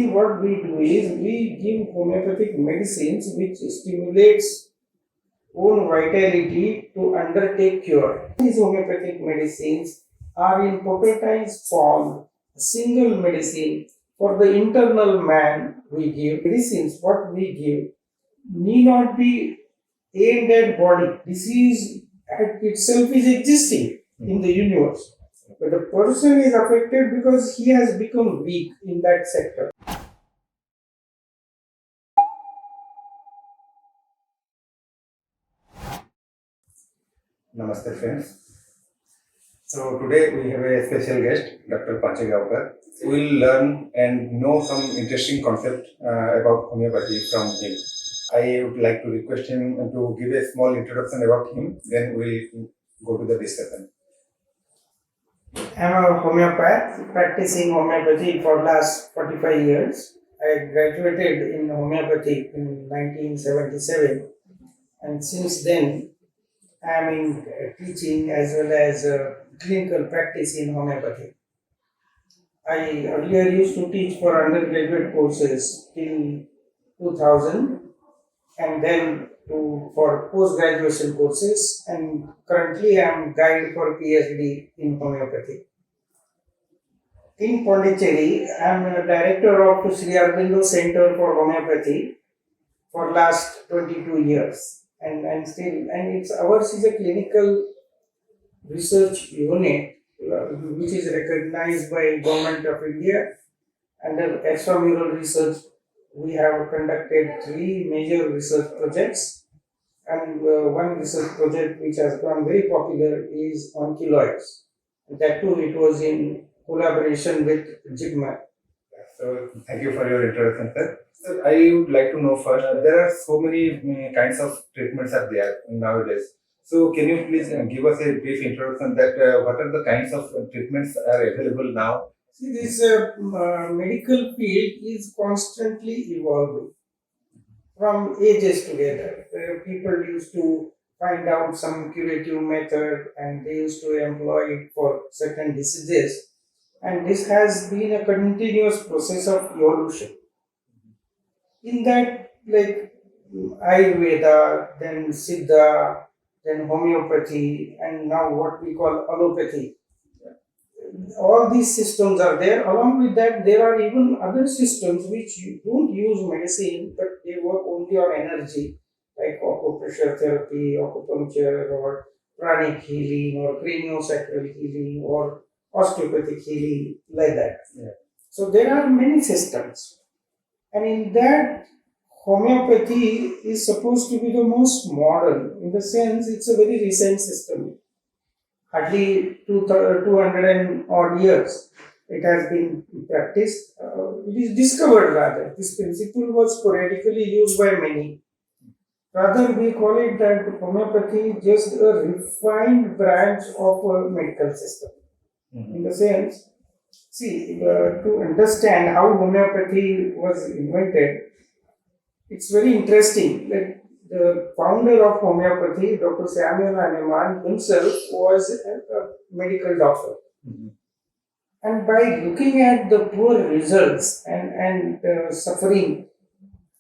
homeopathy, what we do is we give homeopathic medicines which stimulates own vitality to undertake cure. These homeopathic medicines are in potatized form, a single medicine for the internal man we give. Medicines, what we give, need not be aimed at body. Disease at itself is existing in the universe. But the person is affected because he has become weak in that sector. Namaste friends. So today we have a special guest, Dr. Pachegaonkar. We will learn and know some interesting concept about homeopathy from him. I would like to request him to give a small introduction about him, then we will go to the discussion. I am a homeopath practicing homeopathy for last 45 years. I graduated in homeopathy in 1977 and since then I am in teaching as well as clinical practice in homeopathy. I earlier used to teach for undergraduate courses till 2000 and then for post-graduation courses, and currently I am guide for PhD in homeopathy. In Pondicherry, I am a director of Sri Aurobindo Center for Homeopathy for last 22 years, and ours is a clinical research unit which is recognized by Government of India. Under extramural research, we have conducted 3 major research projects, and one research project which has gone very popular is on keloids. That too, it was in collaboration with JIPMA. So thank you for your introduction, sir. So I would like to know first, there are so many kinds of treatments are there nowadays. So can you please give us a brief introduction that what are the kinds of treatments are available now? See, this medical field is constantly evolving from ages together. People used to find out some curative method and they used to employ it for certain diseases. And this has been a continuous process of evolution. In that, like Ayurveda, then Siddha, then homeopathy, and now what we call allopathy. All these systems are there. Along with that, there are even other systems which you don't use medicine, but they work only on energy, like acupressure therapy, acupuncture, or pranic healing, or craniosacral healing, or osteopathic healing, like that. Yeah. So there are many systems, and in that, homeopathy is supposed to be the most modern. In the sense, it's a very recent system. Hardly 200 and odd years it has been practiced. It is discovered rather. This principle was sporadically used by many. Rather, we call it that homeopathy is just a refined branch of a medical system. In the sense, see, to understand how homeopathy was invented, it's very interesting that the founder of homeopathy, Dr. Samuel Hahnemann himself, was a medical doctor. And by looking at the poor results and suffering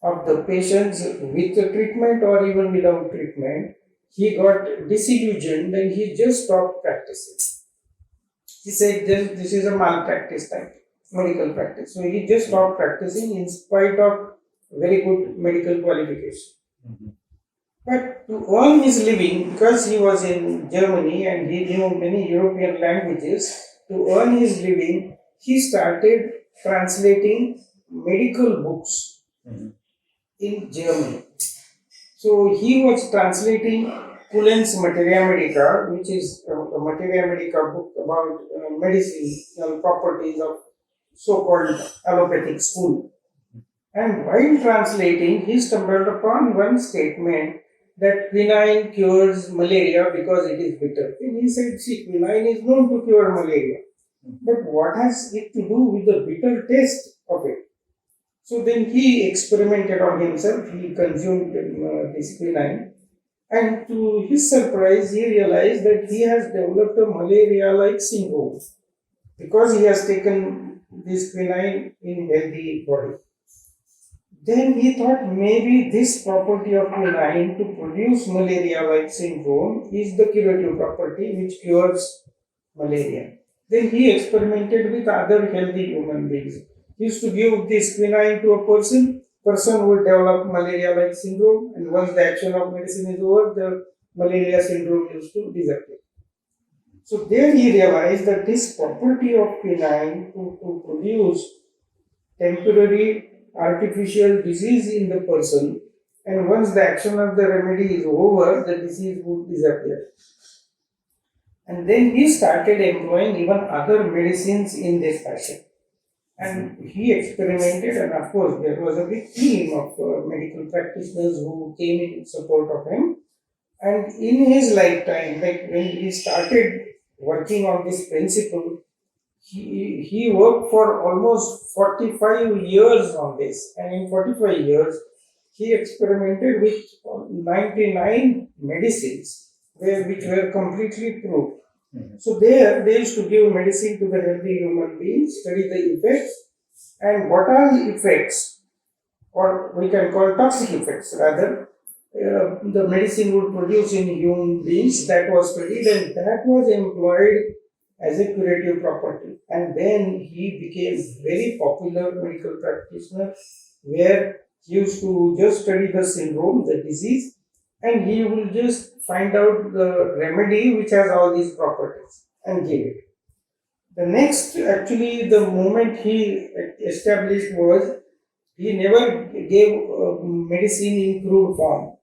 of the patients with the treatment or even without treatment, he got disillusioned and he just stopped practicing. He said this is a malpractice type medical practice. So he just stopped practicing in spite of very good medical qualification. But to earn his living, because he was in Germany and he knew many European languages, to earn his living, he started translating medical books in Germany. So he was translating Cullen's Materia Medica, which is a Materia Medica book about medicinal properties of so-called allopathic school. And while translating, he stumbled upon one statement that quinine cures malaria because it is bitter. And he said, see, quinine is known to cure malaria. But what has it to do with the bitter taste of it? So then he experimented on himself. He consumed this quinine. And to his surprise, he realized that he has developed a malaria-like syndrome because he has taken this quinine in healthy body. Then he thought maybe this property of quinine to produce malaria-like syndrome is the curative property which cures malaria. Then he experimented with other healthy human beings. He used to give this quinine to a person would develop malaria-like syndrome, and once the action of medicine is over, the malaria syndrome used to disappear. So there he realized that this property of quinine to produce temporary artificial disease in the person, and once the action of the remedy is over, the disease would disappear. And then he started employing even other medicines in this fashion. And he experimented, and of course, there was a big team of medical practitioners who came in support of him. And in his lifetime, like when he started working on this principle, he worked for almost 45 years on this. And in 45 years, he experimented with 99 medicines which were completely proved. So there, they used to give medicine to the healthy human beings, study the effects, and what are the effects, or we can call toxic effects rather, the medicine would produce in human beings. That was studied, and that was employed as a curative property. And then he became very popular medical practitioner, where he used to just study the syndrome, the disease, and he will just find out the remedy which has all these properties and give it. The next, actually, the moment he established was he never gave medicine in crude form.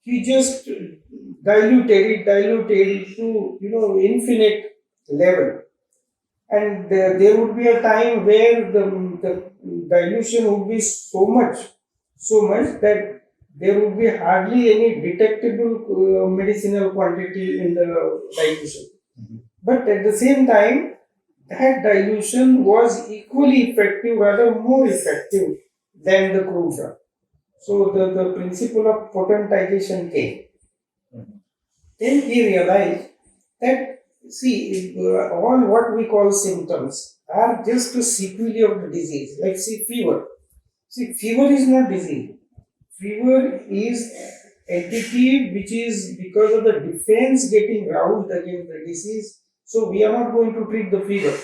He just diluted it to infinite level, and there would be a time where the dilution would be so much that there would be hardly any detectable medicinal quantity in the dilution. But at the same time, that dilution was equally effective, rather more effective than the crude drug. So the principle of potentization came. Then he realized that, see, all what we call symptoms are just a sequelae of the disease. Like, see, fever. See, fever is not disease. Fever is entity which is because of the defense getting roused against the disease. So we are not going to treat the fever.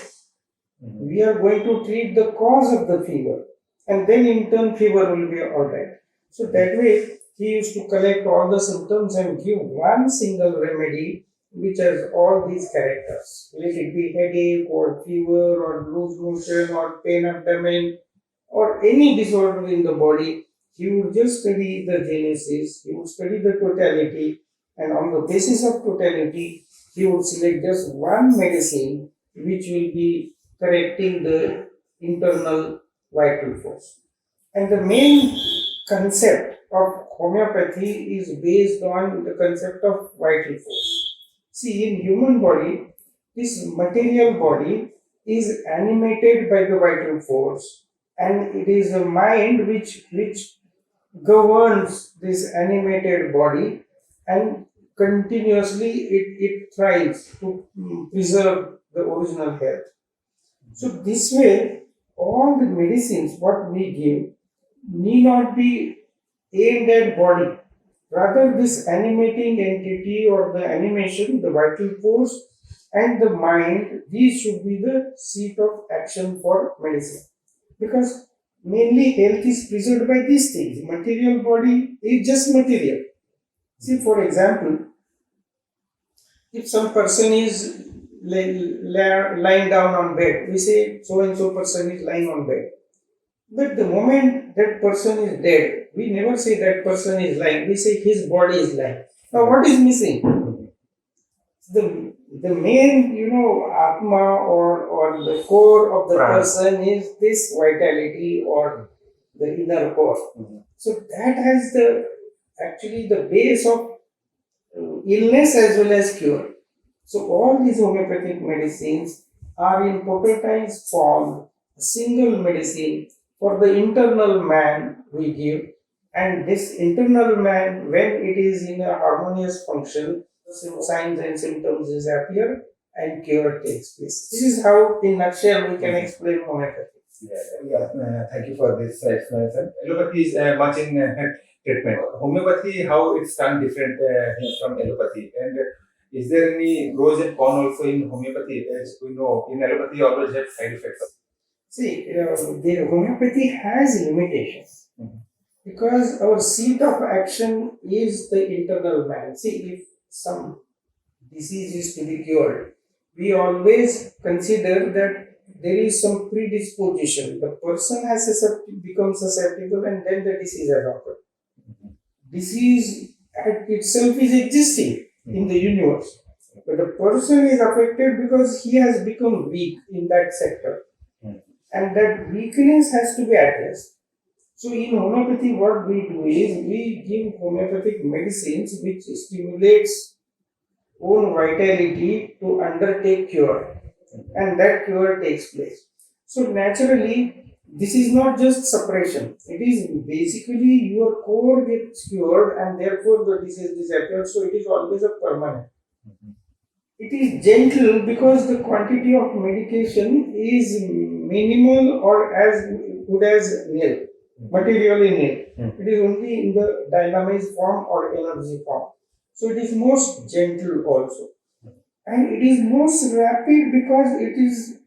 We are going to treat the cause of the fever, and then in turn fever will be alright. So that way he used to collect all the symptoms and give one single remedy which has all these characters. Let it be headache or fever or loose motion or pain abdomen or any disorder in the body. He would just study the genesis, he would study the totality, and on the basis of totality, he would select just one medicine which will be correcting the internal vital force. And the main concept of homeopathy is based on the concept of vital force. See, in human body, this material body is animated by the vital force, and it is the mind which governs this animated body, and continuously it tries to preserve the original health. So this way, all the medicines what we give need not be aimed at body. Rather, this animating entity or the animation, the vital force and the mind, these should be the seat of action for medicine. Because mainly health is preserved by these things. Material body is just material. See, for example, if some person is lying down on bed, we say so and so person is lying on bed. But the moment that person is dead, we never say that person is lying. We say his body is lying. Now, what is missing? The main, atma or the core of the person is this vitality or the inner core. So that has actually the base of illness as well as cure. So all these homeopathic medicines are in potentized form, a single medicine for the internal man we give, and this internal man, when it is in a harmonious function, signs and symptoms disappear, and cure takes place. This is how, in nutshell, we can explain homeopathy. Thank you for this explanation. Allopathy is much in treatment. Homeopathy, how it's done different from allopathy, and is there any pros and cons also in homeopathy? As we know, in allopathy always have side effects. See, the homeopathy has limitations Mhm. because our seat of action is the internal man. See, if some disease is to be cured, we always consider that there is some predisposition. The person has become susceptible, and then the disease has occurred. Disease at itself is existing in the universe, but the person is affected because he has become weak in that sector, and that weakness has to be addressed. So in homeopathy, what we do is we give homeopathic medicines which stimulates own vitality to undertake cure, and that cure takes place. So naturally, this is not just suppression. It is basically your core gets cured, and therefore the disease disappears. So it is always a permanent. It is gentle because the quantity of medication is minimal or as good as nil, materially nil. It is only in the dynamized form or energy form. So it is most gentle also. And it is most rapid because it is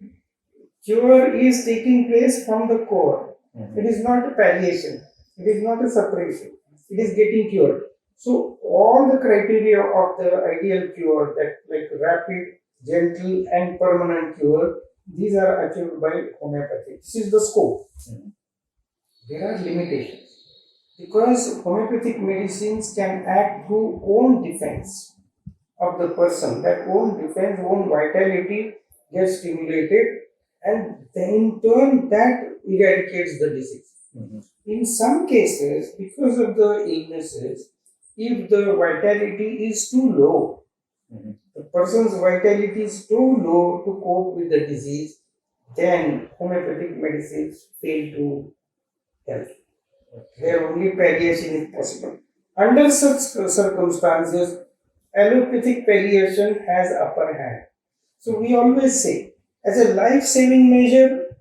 cure is taking place from the core. It is not a palliation. It is not a separation. It is getting cured. So all the criteria of the ideal cure, that like rapid, gentle, and permanent cure, these are achieved by homeopathy. This is the scope. There are limitations because homeopathic medicines can act through own defense of the person. That own defense, own vitality gets stimulated, and then in turn that eradicates the disease. In some cases, because of the illnesses, if the vitality is too low, the person's vitality is too low to cope with the disease, then homeopathic medicines fail to help. Where only palliation is possible. Under such circumstances, allopathic palliation has upper hand. So we always say, as a life-saving measure,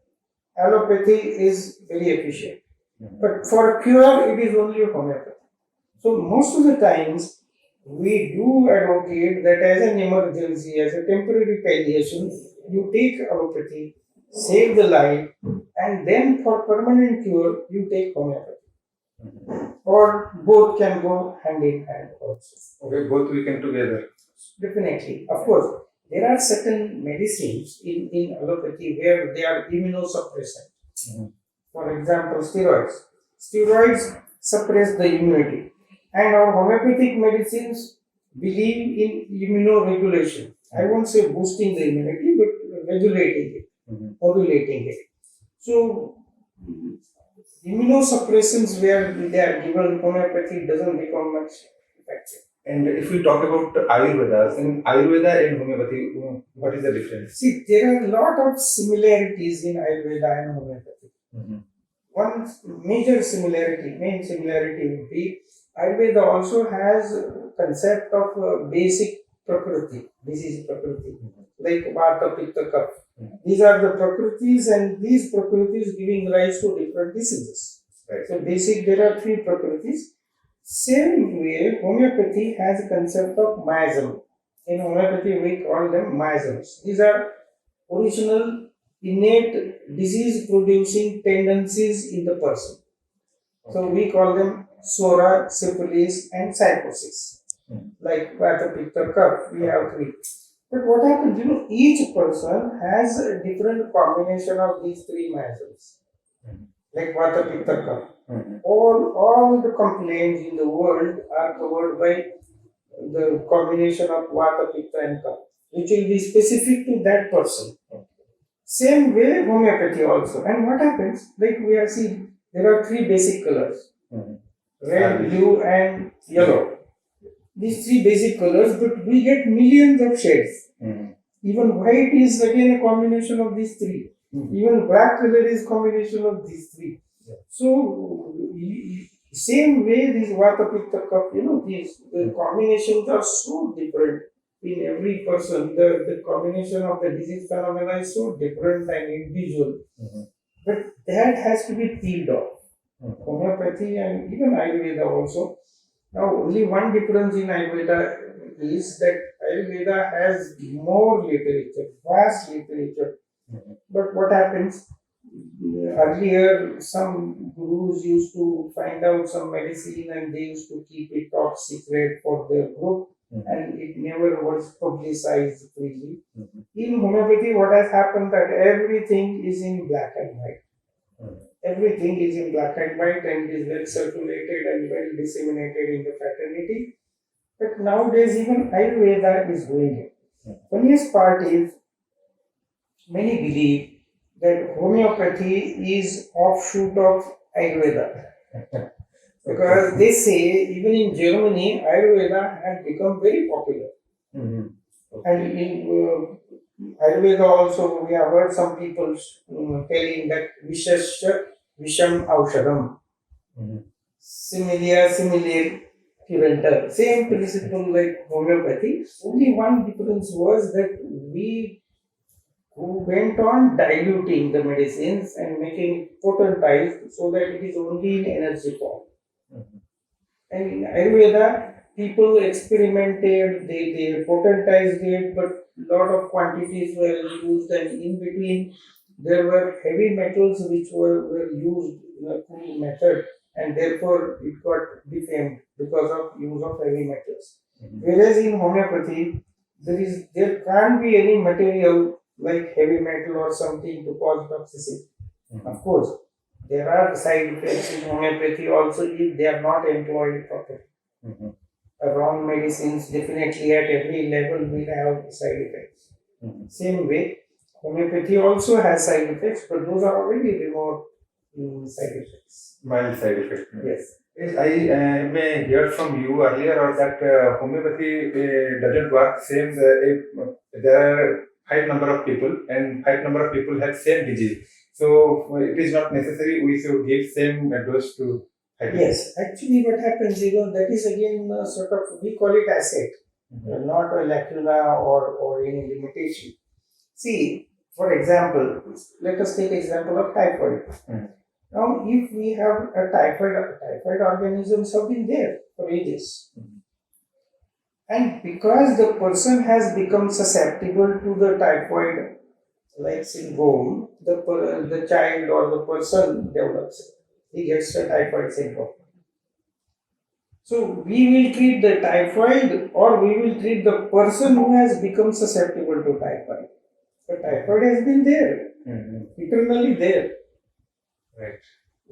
allopathy is very efficient. But for cure, it is only homeopathy. So most of the times, we do advocate that as an emergency, as a temporary palliation, you take allopathy, save the life, and then for permanent cure, you take homeopathy. Or both can go hand in hand also. Okay, both we can together. Definitely. Of course, there are certain medicines in allopathy where they are immunosuppressant. For example, steroids. Steroids suppress the immunity. And our homeopathic medicines believe in immunoregulation. I won't say boosting the immunity, but regulating it, modulating it. So, immunosuppressants where they are given homeopathy doesn't become much effective. And if we talk about Ayurveda, in Ayurveda and homeopathy, what is the difference? See, there are a lot of similarities in Ayurveda and homeopathy. One major similarity, main similarity would be Ayurveda also has a concept of basic prakriti, disease prakriti, like Vata, Pitta, Kapha. These are the prakritis, and these prakritis giving rise to different diseases. Right. So basic, there are three prakritis. Same way, homeopathy has a concept of miasm. In homeopathy, we call them miasms. These are original innate disease producing tendencies in the person. So we call them sora, syphilis, and psychosis. Like Vata, Pitta, Kapha, we have three. But what happens, each person has a different combination of these three miasms. Like Vata, Pitta, Kapha. All the complaints in the world are covered by the combination of Vata, Pitta, and Kapha, which will be specific to that person. Same way, homeopathy also. And what happens? Like we have seen, there are three basic colors: red, blue, and yellow. These three basic colors, but we get millions of shades. Even white is again a combination of these three. Even black color is combination of these three. So, same way these Vata, Pitta, Kapha, the combinations are so different. in every person, the combination of the disease phenomena is so different and individual. But that has to be peeled off. Homeopathy and even Ayurveda also. Now, only one difference in Ayurveda is that Ayurveda has more literature, vast literature. But what happens? Earlier, some gurus used to find out some medicine and they used to keep it top secret for their group, and it never was publicized freely. In homeopathy, what has happened that everything is in black and white. Everything is in black and white and is well circulated and well disseminated in the fraternity. But nowadays, even Ayurveda is doing it. Funniest part is many believe that homeopathy is offshoot of Ayurveda. Because they say even in Germany, Ayurveda had become very popular. And in Ayurveda also, we have heard some people telling that Vishasya Visham Aushadam. Similar preventor. Same principle like homeopathy. Only one difference was that we went on diluting the medicines and making it potentized so that it is only in energy form. And in Ayurveda, people experimented, they potentized it, but lot of quantities were used, and in between there were heavy metals which were used in a crude method, and therefore it got defamed because of use of heavy metals. Whereas in homeopathy, there can't be any material like heavy metal or something to cause toxicity. Of course, there are side effects in homeopathy also if they are not employed properly. Wrong medicines definitely at every level will have side effects. Same way, homeopathy also has side effects, but those are very remote side effects. Mild side effect. Yes. Yes, I may hear from you earlier or that homeopathy doesn't work same if there are high number of people and high number of people have same disease. So it is not necessary we should give same dose to high people. Yes, actually what happens, that is again sort of, we call it asset, not a lacuna or any limitation. See, for example, let us take example of typhoid. Now, if we have a typhoid organisms have been there for ages. And because the person has become susceptible to the typhoid like syndrome, the child or the person develops it. He gets the typhoid syndrome. So we will treat the typhoid or we will treat the person who has become susceptible to typhoid. The typhoid has been there, eternally there. Right.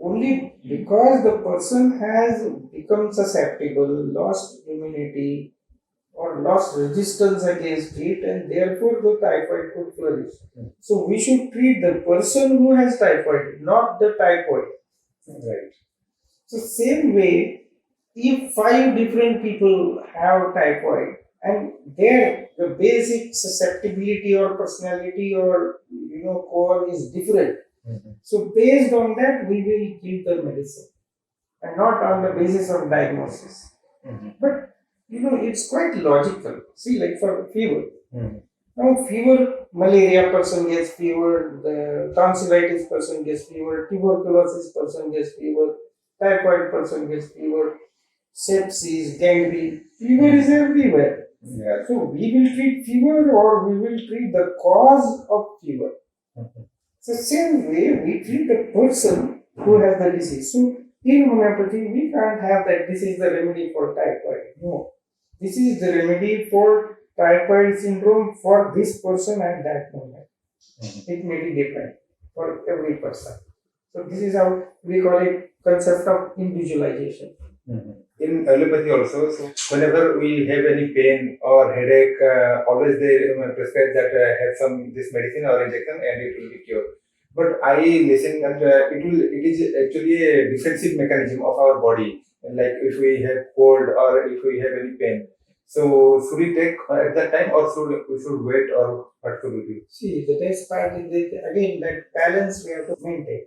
Only because the person has become susceptible, lost immunity, or lost resistance against it, and therefore the typhoid could flourish. So we should treat the person who has typhoid, not the typhoid. Right. So same way, if 5 different people have typhoid and the basic susceptibility or personality or core is different. So based on that, we will give the medicine and not on the basis of diagnosis. But it's quite logical. See, like for fever. Now, fever, malaria person gets fever, the tonsillitis person gets fever, tuberculosis person gets fever, typhoid person gets fever, sepsis, gangrene. Fever is everywhere. Yeah. So we will treat fever or we will treat the cause of fever. So same way we treat the person who has the disease. So in homeopathy we can't have that this is the remedy for typhoid. No. This is the remedy for typhoid syndrome for this person at that moment. It may be different for every person. So this is how we call it concept of individualization. In allopathy also, so whenever we have any pain or headache, always they prescribe that have some this medicine or injection and it will be cured. But I listen that it is actually a defensive mechanism of our body. Like if we have cold or if we have any pain, so should we take at that time or we should wait or what should we do? See, the next part is that, again, that balance we have to maintain.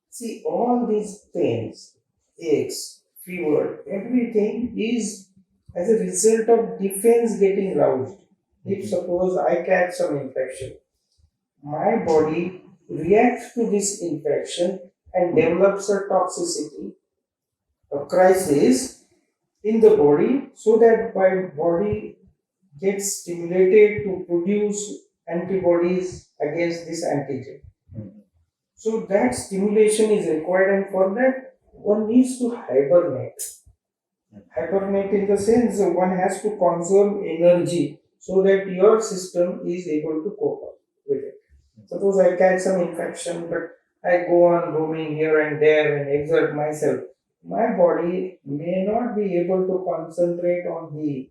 See, all these pains, aches, fever, everything is as a result of defense getting roused. If suppose I catch some infection, my body reacts to this infection and develops a toxicity, a crisis in the body, so that my body gets stimulated to produce antibodies against this antigen. So that stimulation is required, and for that one needs to hibernate. Hibernate in the sense one has to conserve energy so that your system is able to cope up with it. Suppose I catch some infection, but I go on roaming here and there and exert myself. My body may not be able to concentrate on healing.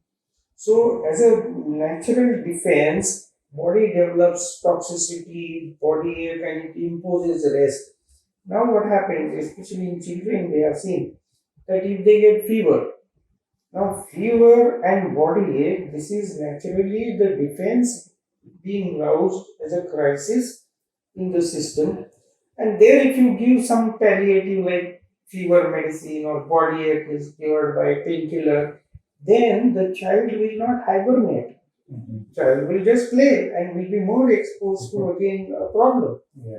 So, as a natural defense, body develops toxicity, body ache, and it imposes rest. Now, what happens, especially in children, they have seen that if they get fever, now fever and body ache, this is naturally the defense being roused as a crisis in the system. And there, if you give some palliative like fever medicine or body ache is cured by painkiller, then the child will not hibernate. Child will just play and will be more exposed to again a problem. Yeah.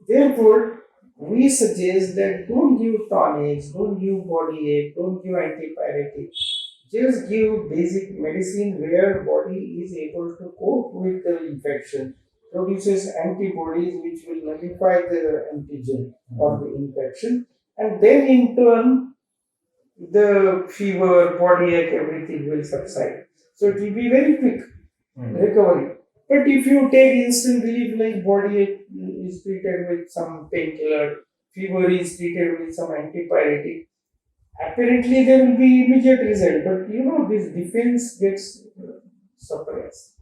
Therefore, we suggest that don't give tonics, don't give body ache, don't give antipyretics. Just give basic medicine where body is able to cope with the infection, produces antibodies which will nullify the antigen of the infection, and then in turn the fever, body ache, everything will subside. So it will be very quick recovery. But if you take instant relief like body ache is treated with some painkiller, fever is treated with some antipyretic, apparently there will be immediate result. But this defense gets suppressed,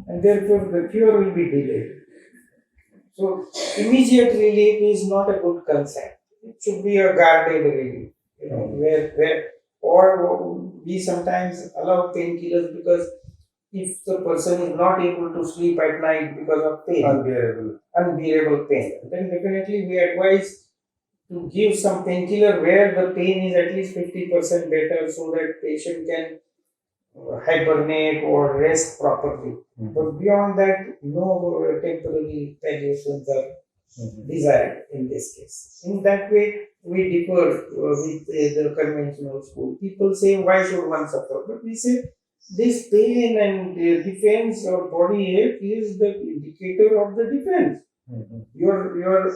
and therefore the cure will be delayed. So immediate relief is not a good concept. It should be a guarded relief, where or we sometimes allow painkillers because if the person is not able to sleep at night because of pain, unbearable pain, then definitely we advise to give some painkiller where the pain is at least 50% better so that patient can hibernate or rest properly. But beyond that, no temporary palliations are desired in this case. In that way, we differ with the conventional school. People say, why should one suffer? But we say, this pain and defense or body ache is the indicator of the defense. Your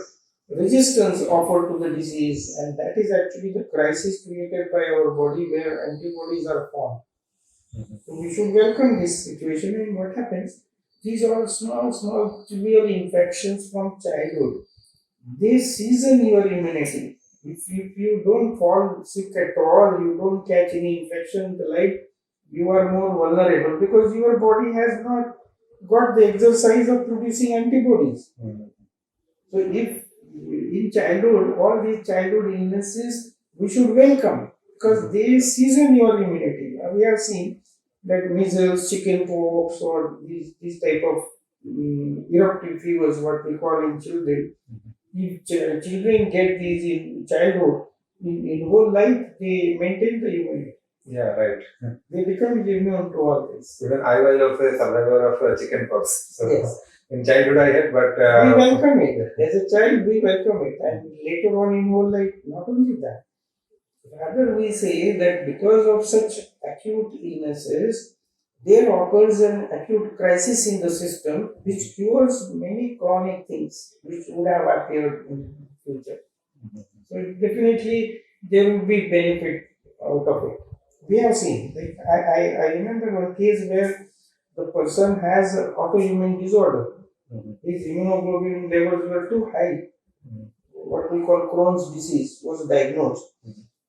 resistance offered to the disease, and that is actually the crisis created by our body where antibodies are formed. So we should welcome this situation, and what happens? These are small trivial infections from childhood. They season your immunity. If you don't fall sick at all, you don't catch any infection in the life, you are more vulnerable because your body has not got the exercise of producing antibodies. So if in childhood, all these childhood illnesses, we should welcome because they season your immunity. We have seen that measles, chickenpox, or these type of eruptive fevers, what we call in children. If children get these in childhood, in whole life they maintain the immunity. Yeah, right. They become immune to all this. Even I was also a survivor of chickenpox. So Yes. in childhood I had, but We welcome it. As a child, we welcome it. And later on in whole life, not only that. Rather, we say that because of such acute illnesses, there occurs an acute crisis in the system which cures many chronic things which would have appeared in the future. So definitely there will be benefit out of it. We have seen, like I remember one case where the person has an autoimmune disorder. His immunoglobulin levels were too high. What we call Crohn's disease was diagnosed.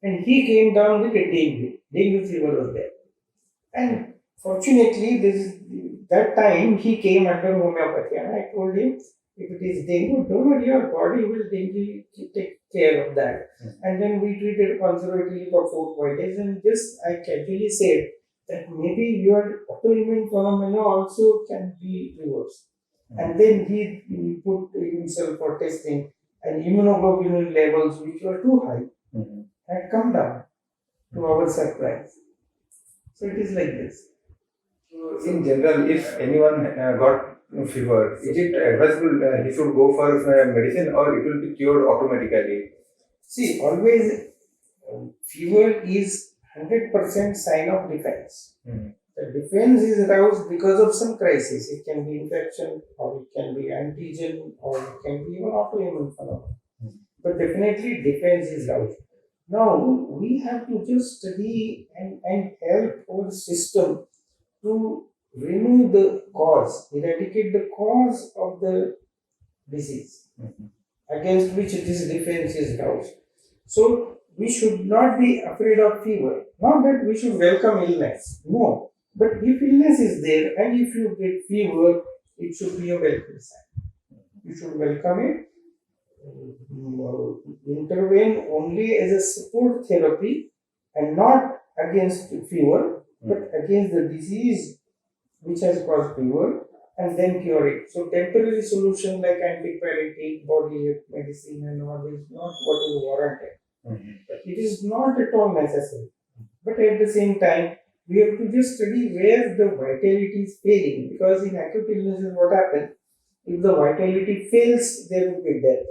And he came down with a dengue fever was there. And fortunately, that time he came under homeopathy, and I told him, if it is dengue, don't worry, your body will take care of that. And then we treated conservatively for 4 days, and just I casually said that maybe your autoimmune phenomena also can be reversed. And then he put himself for testing, and immunoglobulin levels, which were too high, had come down to our surprise. So it is like this. So in general, if anyone got fever, is it advisable he should go for medicine or it will be cured automatically? See, always fever is 100% sign of defense. Mhm. The defense is aroused because of some crisis. It can be infection, or it can be antigen, or it can be even autoimmune phenomenon. But definitely defense is aroused. Now we have to just study and help our system to remove the cause, eradicate the cause of the disease Mhm. against which this defense is aroused. So we should not be afraid of fever. Not that we should welcome illness. No. But if illness is there and if you get fever, it should be a welcome sign. You should welcome it, intervene only as a support therapy and not against fever, but against the disease which has caused fever and then cure it. So temporary solution like antipyretic, body medicine and all is not what is warranted. But it is not at all necessary. But at the same time, we have to just study where the vitality is failing because in acute illnesses what happens? If the vitality fails, there will be death.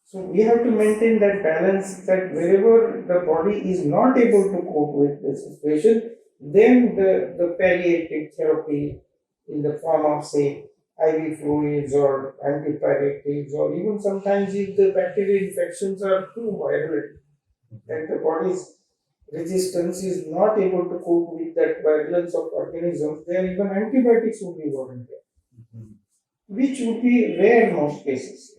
So we have to maintain that balance that wherever the body is not able to cope with the situation, then the palliative therapy in the form of say IV fluids or antipyretics or even sometimes if the bacterial infections are too violent that the body's resistance is not able to cope with that violence of organisms, then even antibiotics would be warranted, which would be rare most cases.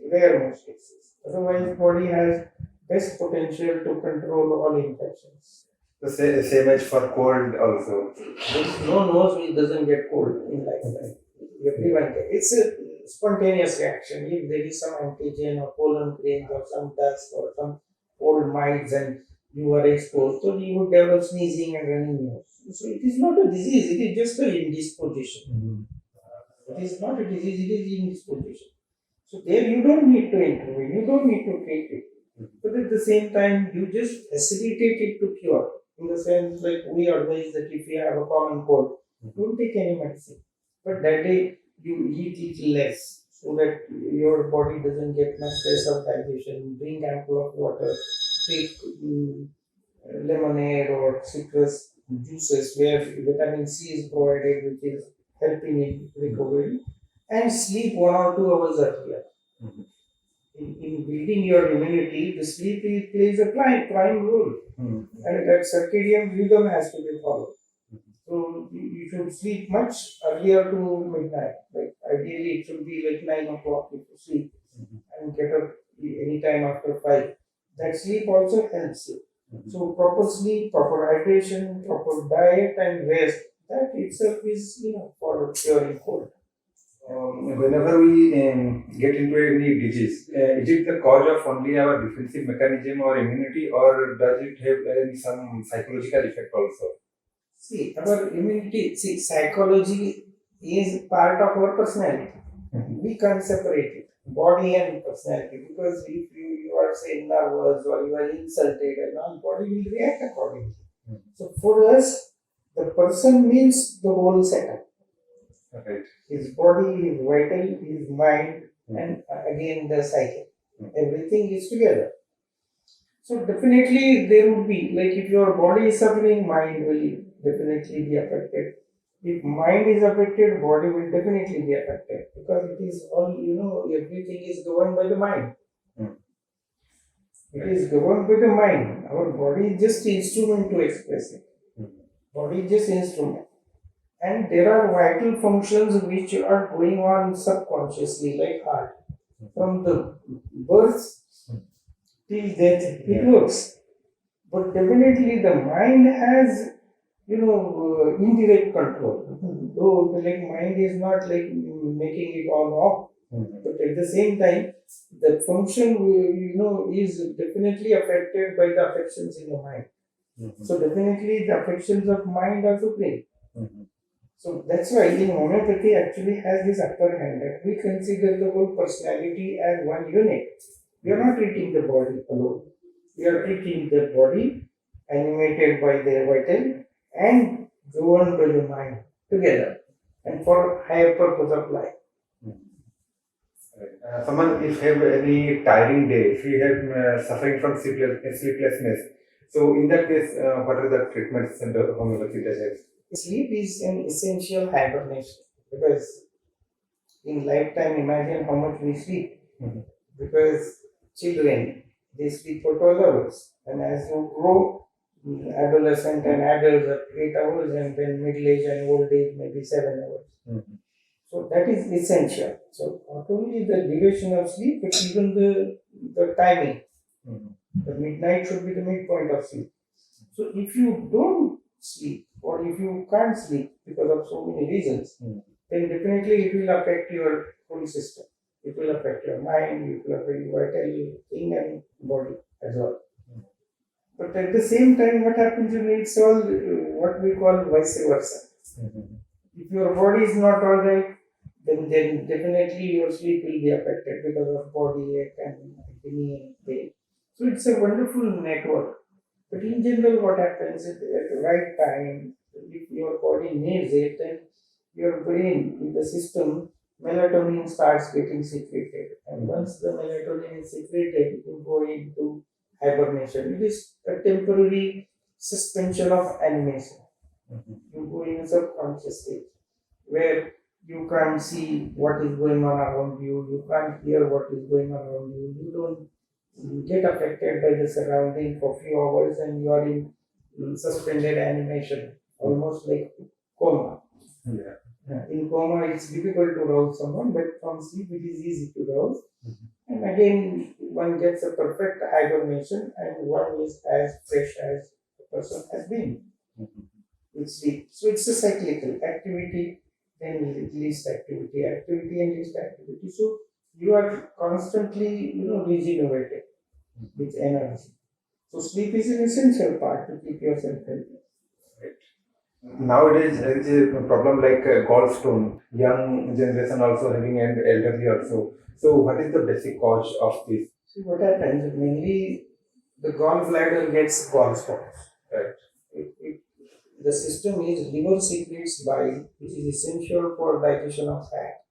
Otherwise, body has best potential to control all infections. The same as for cold also. There is no nose which doesn't get cold in lifetime. Everyone gets. It's a spontaneous reaction. If there is some antigen or pollen grains or some dust or some old mites and you are exposed, so you would develop sneezing and running nose. So it is not a disease, it is just an indisposition. It is not a disease, it is indisposition. So there you don't need to intervene, you don't need to treat it. But at the same time, you just facilitate it to cure. In the sense like we advise that if you have a common cold, don't take any medicine. But that day you eat it less so that your body doesn't get much stress of digestion. Drink ample of water. Take lemonade or citrus juices where vitamin C is provided, which is helping in recovery. And sleep 1 or 2 hours earlier. In building your immunity, the sleep plays a prime role. And that circadian rhythm has to be followed. So you should sleep much earlier to midnight. Like ideally, it should be like 9 o'clock if you sleep and get up anytime after 5. That sleep also helps you. So proper sleep, proper hydration, proper diet and rest. That itself is enough for curing cold. Whenever we get into any disease, is it the cause of only our defensive mechanism or immunity, or does it have some psychological effect also? See, our immunity, psychology is part of our personality. We can't separate it, body and personality, because if you are say nervous or you are insulted and all, body will react accordingly. So for us, the person means the whole setup. Right. His body, his vital, his mind, and again the psyche. Everything is together. So definitely there would be like if your body is suffering, mind will definitely be affected. If mind is affected, body will definitely be affected because it is all everything is governed by the mind. It is governed by the mind. Our body is just instrument to express it. Body is just instrument. And there are vital functions which are going on subconsciously, like heart. From the birth till death, it works. But definitely the mind has, indirect control. Though like mind is not like making it on off, but at the same time, the function, is definitely affected by the affections in the mind. So definitely the affections of mind are supreme. So that's why in homeopathy actually has this upper hand that we consider the whole personality as one unit. We are not treating the body alone. We are treating the body animated by the vital and governed by the mind together and for higher purpose of life. Someone if have any tiring day, if he have suffering from sleeplessness, so in that case, what are the treatments and the homeopathy that Sleep is an essential hibernation because in lifetime, imagine how much we sleep. Mhm. Because children, they sleep for 12 hours, and as you grow, adolescent and adults are 8 hours, and then middle age and old age maybe 7 hours. Mhm. So that is essential. So not only the duration of sleep, but even the timing. Mhm. The midnight should be the midpoint of sleep. So if you don't sleep or if you can't sleep because of so many reasons, then definitely it will affect your whole system. It will affect your mind, it will affect your vital thing and body as well. But at the same time, what happens in it's all what we call vice versa. Mhm. If your body is not all right, then definitely your sleep will be affected because of body ache and agony and pain. So it's a wonderful network. But in general, what happens is at the right time, if your body needs it, then your brain in the system, melatonin starts getting secreted. And once the melatonin is secreted, you go into hibernation. It is a temporary suspension of animation. Mhm. You go in a subconscious state where you can't see what is going on around you, you can't hear what is going on around you, you don't get affected by the surrounding for few hours and you are in suspended animation, almost like coma. Yeah. In coma, it's difficult to rouse someone, but from sleep, it is easy to rouse. Mhm. And again, one gets a perfect hibernation and one is as fresh as the person has been Mhm. with sleep. So it's a cyclical activity, then least activity, activity and least activity. So you are constantly, regenerated with energy. So sleep is an essential part to keep yourself healthy. Nowadays, there is a problem like gallstone, young generation also having and elderly also. So, what is the basic cause of this? See what happens mainly the gallbladder gets gallstones. Right. The system is liver secretes bile, which is essential for digestion of fat.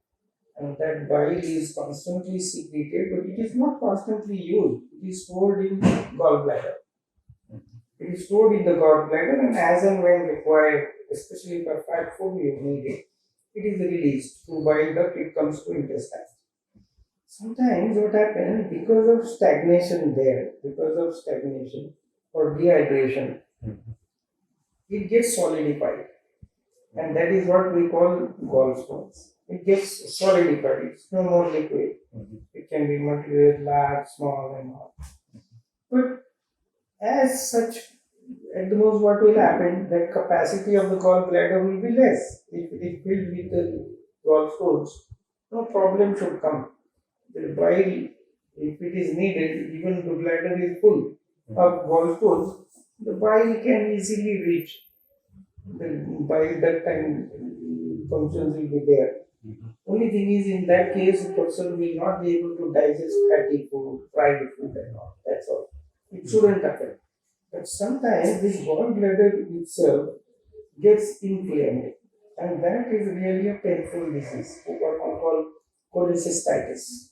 And that bile is constantly secreted, but it is not constantly used. It is stored in gallbladder. It is stored in the gallbladder, and as and when required, especially for fat food you need it, it is released through bile duct. It comes to intestine. Sometimes what happens because of stagnation there, because of stagnation or dehydration, it gets solidified, and that is what we call gallstones. It gets solidified. It's no more liquid. It can be material, large, small, and all. But as such, at the most, what will happen? That capacity of the gallbladder will be less. If it is filled with the gallstones, no problem should come. The bile, if it is needed, even the bladder is full of gallstones, the bile can easily reach the bile duct and functions will be there. Only thing is, in that case, the person will not be able to digest fatty food, fried food, and all. That's all. It shouldn't affect. But sometimes this gallbladder itself gets inflamed, and that is really a painful disease, what we call cholecystitis.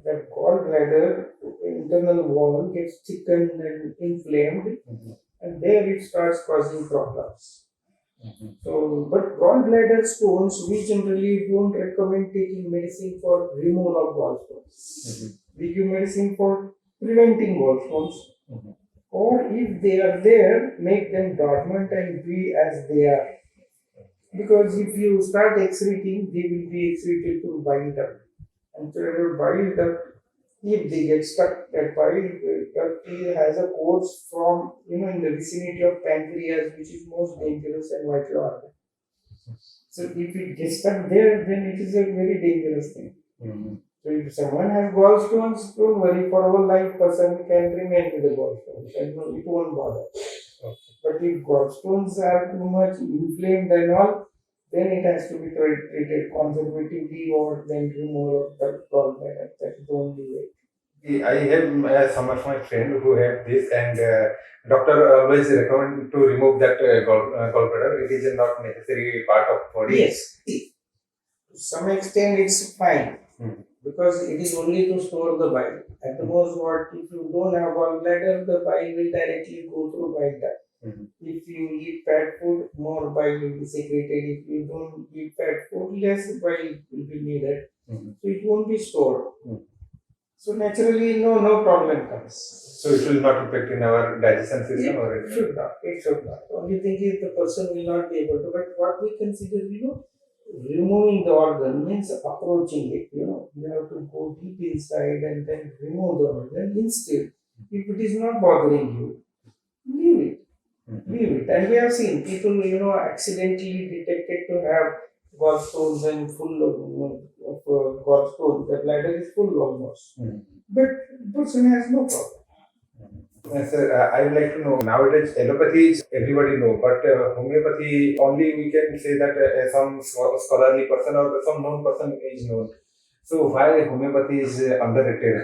The gallbladder internal wall gets thickened and inflamed, and there it starts causing problems. So, but gallbladder stones, we generally don't recommend taking medicine for removal of gallstones. We give medicine for preventing gallstones, or if they are there, make them dormant and be as they are. Because if you start excreting, they will be excreted through bile duct. And through your bile duct, if they get stuck, that bile duct has a course from, in the vicinity of pancreas, which is most dangerous and vital organ. So if it gets stuck there, then it is a very dangerous thing. So if someone has gallstones, don't worry, for our life person can remain with the gallstones and it won't bother. But if gallstones are too much inflamed and all, then it has to be treated conservatively or then removal of the gallbladder. That is the only way. I have some of my friends who have this, and doctor always recommend to remove that gallbladder. It is not necessary part of body. Yes, see, to some extent it's fine Hmm. because it is only to store the bile. At the most, what if you don't have gallbladder, the bile will directly go through bile duct. Mhm. If you eat fat food, more bile will be secreted. If you don't eat fat food, less bile will be needed. Mhm. So it won't be stored. Mhm. So naturally, no problem comes. So it will not affect in our digestion system or It anything. should not. It should not. Only thing is the person will not be able to. But what we consider, removing the organ means approaching it. You have to go deep inside and then remove the organ. Instead, if it is not bothering you, leave it. Leave it. And we have seen people, accidentally detected to have gallstones and full of gallstones. The bladder is full almost. But the person has no problem. Sir, I would like to know nowadays allopathy is everybody know, but homeopathy only we can say that some scholarly person or some known person is known. So why homeopathy is underrated?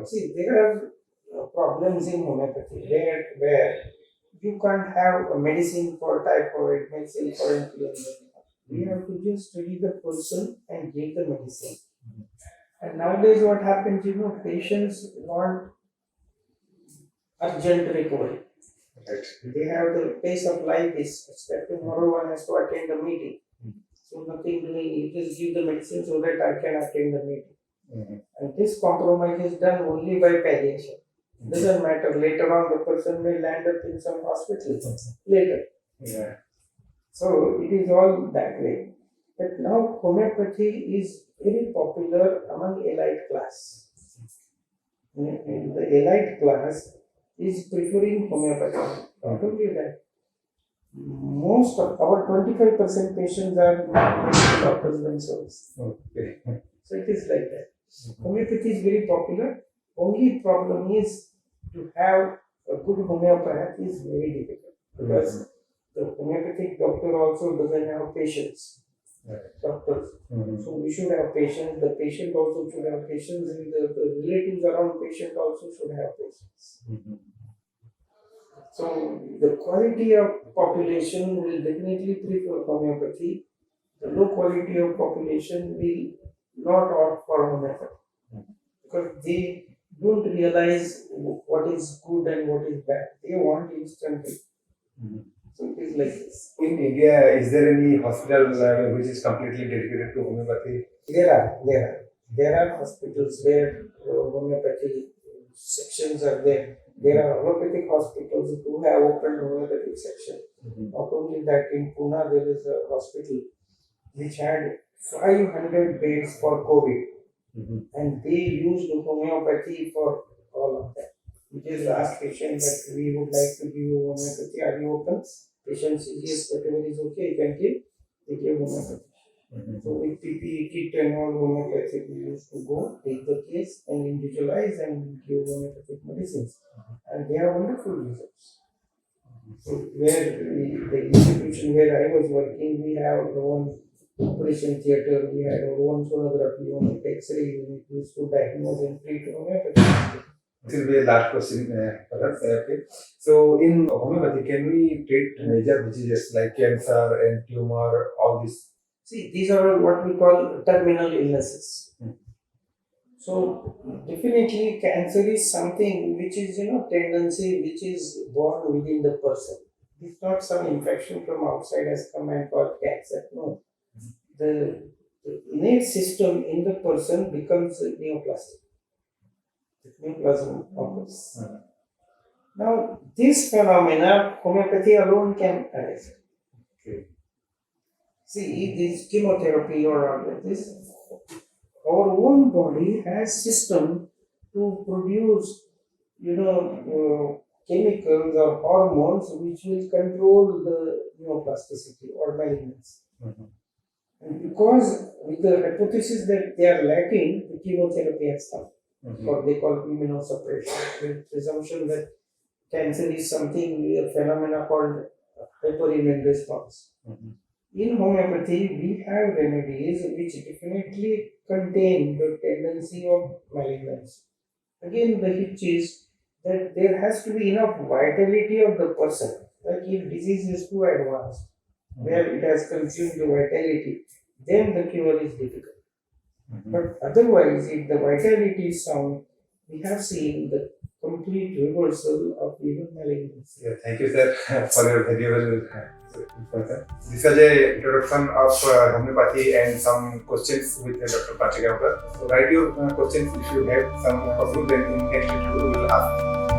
See, there are problems in homeopathy where you can't have a medicine for typhoid, medicine for influenza. We have to just study the person and give the medicine. And nowadays, what happens, patients want urgent recovery. Right. They have the pace of life is such that tomorrow one has to attend the meeting. So nothing doing, you just give the medicine so that I can attend the meeting. And this compromise is done only by palliation. Doesn't matter. Later on, the person may land up in some hospital later. Yeah. So it is all that way. But now homeopathy is very popular among elite class. And the elite class is preferring homeopathy. Not only that, most of our 25% patients are medical doctors themselves. Okay. So it is like that. Homeopathy is very popular. Only problem is to have a good homeopath is very difficult because the homeopathic doctor also doesn't have patience. Doctors. So we should have patience. The patient also should have patience, and the relatives around patient also should have patience. So the quality of population will definitely prefer homeopathy. The low quality of population will not opt for homeopathy because they don't realize what is good and what is bad. They want instantly. So it is like this. In India, is there any hospital which is completely dedicated to homeopathy? There are hospitals where homeopathy sections are there. There are allopathic hospitals who have opened homeopathic section. Not only that, in Pune there is a hospital which had 500 beds for COVID, and they used homeopathy for all of that. We just asked patient that we would like to give you homeopathy. Are you open? Patient says yes, whatever is okay, you can give. They give homeopathy. So with PPE kit and all homeopathic, we used to go, take the case and individualize and give homeopathic medicines. And they have wonderful results. So where the institution where I was working, we have our own operation theater, we had our own sonography unit, X-ray unit, we used to diagnose and treat homeopathy. This will be a last question for us. Okay. So in homeopathy, can we treat major diseases like cancer and tumor, all this? See, these are what we call terminal illnesses. So definitely cancer is something which is tendency which is born within the person. It's not some infection from outside has come and caused cancer. No. The innate system in the person becomes neoplastic. The neoplasm occurs. Now this phenomena homeopathy alone can arrest. Okay. See, this chemotherapy or all of this, our own body has system to produce, chemicals or hormones which will control the neoplasticity or malignancy. And because with the hypothesis that they are lacking, the chemotherapy has come. What they call immunosuppression, with presumption that cancer is something, a phenomena called hyperimmune response. In homeopathy, we have remedies which definitely contain the tendency of malignancy. Again, the hitch is that there has to be enough vitality of the person. Like if disease is too advanced, where it has consumed the vitality, then the cure is difficult. But otherwise, if the vitality is sound, we have seen the complete reversal of liver malignancy. Yeah, thank you, sir, for your valuable information. This was a introduction of homeopathy and some questions with Dr. Pachegaonkar. So write your questions if you have some possible, then in next video we will ask.